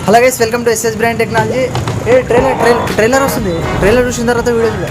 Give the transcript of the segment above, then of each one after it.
Hello guys, welcome to SS brand technology. Trailer వస్తుంది. Trailer చూసిన తర్వాత వీడియో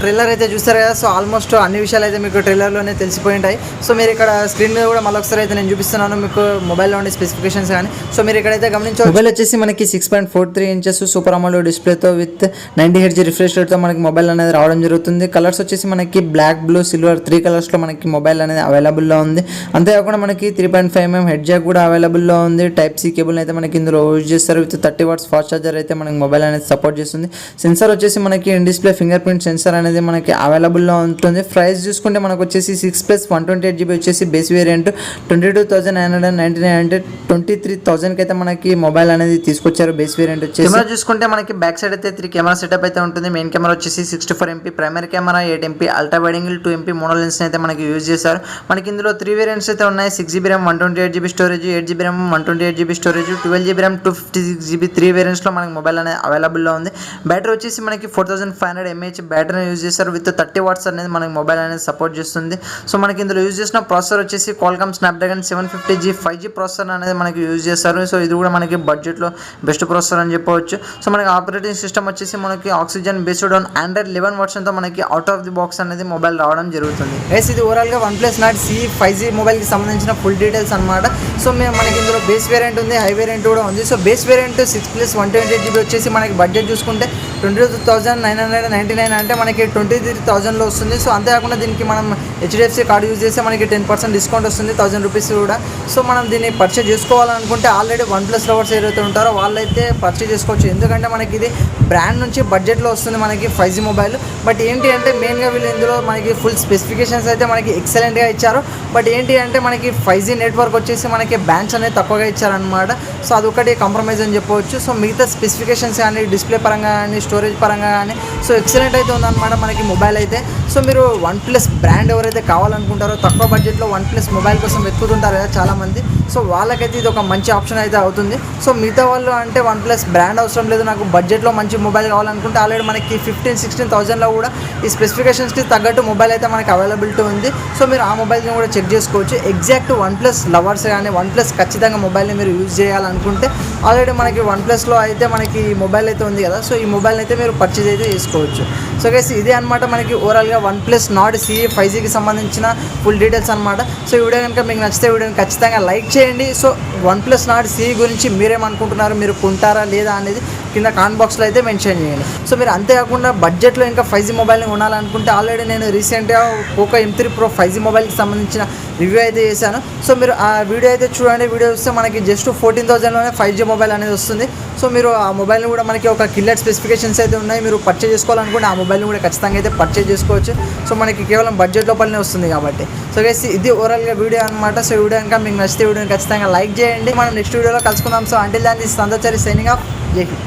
ట్రైలర్ అయితే చూస్తారు కదా. సో ఆల్మోస్ట్ అన్ని విషయాలు అయితే మీకు ట్రైలర్లోనే తెలిసిపోయి ఉంటాయి. సో మీరు ఇక్కడ స్క్రీన్ మీద కూడా మళ్ళీ ఒకసారి అయితే నేను చూపిస్తున్నాను మీకు మొబైల్లో ఉండే స్పెసిఫికేషన్స్ కానీ. సో మీరు ఇక్కడైతే గమనించవచ్చు, మొబైల్ వచ్చేసి మనకి 6.43 ఇంచెస్ సూపర్ అమోలెడ్ డిస్ప్లేతో విత్ 90 హెర్ట్జ్ రిఫ్రెష్ రేట్తో మనకి మొబైల్ అనేది రావడం జరుగుతుంది. కలర్స్ వచ్చేసి మనకి బ్లాక్, బ్లూ, సిల్వర్ 3 కలర్స్లో మనకి మొబైల్ అనేది అవైలబుల్లో ఉంది. అంతేకాకుండా మనకి 3.5mm హెడ్ జాక్ కూడా అవైలబుల్లో ఉంది. టైప్ సి కేబుల్ అయితే మనకి ఇందులో యూజ్ చేస్తారు. విత్ 30 వాట్స్ ఫాస్ట్ ఛార్జర్ అయితే మనకి మొబైల్ అనేది సపోర్ట్ చేస్తుంది. సెన్సార్ వచ్చేసి మనకి in display finger print censor అనేది మనకి అవైలబుల్లో ఉంటుంది. ప్రైస్ చూసుకుంటే మనకు వచ్చేసి 6+128GB వచ్చేసి బేస్ వేరియంట్ 22,999 అంటే 23,000కి అయితే మనకి మొబైల్ అనేది తీసుకొచ్చారు. బేస్ వేరియంట్ వచ్చేసి కెమెరా చూసుకుంటే మనకి బ్యాక్ సైడ్ అయితే 3 కెమెరా సెటప్ అయితే ఉంటుంది. మెయిన్ కెమెరా వచ్చేసి 64MP primary camera, 8MP ultra wide angle, 2MP mono lens అయితే మనకి యూజ్ చేశారు. మనకి ఇందులో 3 వేరియంట్స్ అయితే ఉన్నాయి. 6GB RAM 128GB storage, 8GB RAM 128GB storage, 12GB RAM 256GB 3 వేరియంట్స్లో మనకి మొబైల్ అనేది అవైలబుల్లో ఉంది. బ్యాటరీ వచ్చేసి మనకి 4500 mAh బ్యాటరీ యూజ్ చేస్తారు. విత్ 30 వాట్స్ అనేది మనకి మొబైల్ అనేది సపోర్ట్ చేస్తుంది. సో మనకి ఇందులో యూజ్ చేసిన ప్రాసెసర్ వచ్చేసి Qualcomm Snapdragon 750G 5G processor అనేది మనకి యూజ్ చేస్తారు. సో ఇది కూడా మనకి బడ్జెట్లో బెస్ట్ ప్రాసెసర్ అని చెప్పవచ్చు. సో మనకి ఆపరేటింగ్ సిస్టమ్ వచ్చేసి మనకి ఆక్సిజన్ బేస్డ్ ఆన్ Android 11 వర్షన్తో మనకి అవుట్ ఆఫ్ ది బాక్స్ అనేది మొబైల్ రావడం జరుగుతుంది. గైస్ ఇది ఓవరాల్గా OnePlus Nord CE 5G మొబైల్కి సంబంధించిన ఫుల్ డీటెయిల్స్ అనమాట. సో మనకి ఇందులో బేస్ వేరియంట్ ఉంది, హై వేరియంట్ కూడా ఉంది. సో బేస్ వేరియంట్ 6+128GB వచ్చేసి మనకి బడ్జెట్ చూసుకుంటే 22,999 అంటే మనకి 23,000లో వస్తుంది. సో అంతేకాకుండా దీనికి మనం HDFC కార్డు యూజ్ చేస్తే మనకి 10% డిస్కౌంట్ వస్తుంది, 1000 రూపీస్ కూడా. సో మనం దీన్ని పర్చేజ్ చేసుకోవాలనుకుంటే ఆల్రెడీ OnePlus లవర్స్ ఏదైతే ఉంటారో వాళ్ళైతే పర్చేజ్ చేసుకోవచ్చు. ఎందుకంటే మనకి ఇది బ్రాండ్ నుంచి బడ్జెట్లో వస్తుంది మనకి 5G మొబైల్. బట్ ఏంటి అంటే మెయిన్గా వీళ్ళు ఇందులో మనకి ఫుల్ స్పెసిఫికేషన్స్ అయితే మనకి ఎక్సలెంట్గా ఇచ్చారు. బట్ ఏంటి అంటే మనకి 5G నెట్వర్క్ వచ్చేసి మనకి బ్యాండ్స్ అనేది తక్కువగా ఇచ్చారనమాట. సో అదొకటి కాంప్రమైజ్ అని చెప్పవచ్చు. సో మిగతా స్పెసిఫికేషన్స్ కానీ డిస్ప్లే పరంగా కానీ స్టోరేజ్ పరంగా కానీ సో ఎక్సలెంట్ అయితే ఉందన్నమాట మనకి మొబైల్ అయితే. సో మీరు OnePlus బ్రాండ్ ఎవరైతే కావాలనుకుంటారో తక్కువ బడ్జెట్లో OnePlus మొబైల్ కోసం వెతుకుతుంటారు కదా చాలామంది. సో వాళ్ళకైతే ఇది ఒక మంచి ఆప్షన్ అయితే అవుతుంది. సో మిగతా వాళ్ళు అంటే OnePlus బ్రాండ్ అవసరం లేదు, నాకు బడ్జెట్లో మంచి మొబైల్ కావాలనుకుంటే ఆల్రెడీ మనకి 15,000-16,000లో కూడా ఈ స్పెసిఫికేషన్స్కి తగ్గట్టు మొబైల్ అయితే మనకి అవైలబిలిటీ ఉంది. సో మీరు ఆ మొబైల్ని కూడా చెక్ చేసుకోవచ్చు. ఎగ్జాక్ట్ OnePlus లవర్స్ కానీ OnePlus ఖచ్చితంగా మొబైల్ని మీరు యూజ్ చేయాలనుకుంటే ఆల్రెడీ మనకి OnePlusలో అయితే మనకి మొబైల్ అయితే ఉంది కదా. సో ఈ మొబైల్ అయితే మీరు పర్చేజ్ అయితే చేసుకోవచ్చు. సో గైస్ ఇదే అనమాట మనకి ఓవరాల్గా OnePlus Nord CE 5Gకి సంబంధించిన ఫుల్ డీటెయిల్స్ అనమాట. సో ఈ వీడియో కనుక మీకు నచ్చితే వీడియోని ఖచ్చితంగా లైక్ చేయండి. సో OnePlus Nord CE గురించి మీరేమనుకుంటున్నారు, మీరు కొంటారా లేదా అనేది కింద కామెంట్ బాక్స్లో అయితే మెన్షన్ చేయండి. సో మీరు అంతేకాకుండా బడ్జెట్లో ఇంకా 5G మొబైల్ని కొనాలనుకుంటే ఆల్రెడీ నేను రీసెంట్గా Poco M3 Pro 5G మొబైల్కి సంబంధించిన రివ్యూ అయితే చేశాను. సో మీరు ఆ వీడియో అయితే చూడండి. వీడియో చూస్తే మనకి జస్ట్ 14,000లోనే 5G మొబైల్ అనేది వస్తుంది. సో మీరు ఆ మొబైల్ని కూడా మనకి ఒక కిల్లర్ స్పెసిఫికేషన్స్ అయితే ఉన్నాయి. మీరు పర్చేజ్ చేసుకోవాలనుకుంటే ఆ మొబైల్ని కూడా ఖచ్చితంగా అయితే పర్చేజ్ చేసుకోవచ్చు. సో మనకి కేవలం బడ్జెట్ లోపలనే వస్తుంది కాబట్టి. సో గైస్ ఇది ఓవరాల్గా వీడియో అనమాట. సో ఈ వీడియో కనుక మీకు నచ్చితే వీడియోని ఖచ్చితంగా లైక్ చేయండి. మనం నెక్స్ట్ వీడియోలో కలుసుకుందాం. సో అంటిల్ దాన్ దిస్ సందర్చరి సైనింగ్ ఆఫ్. జై హింద్.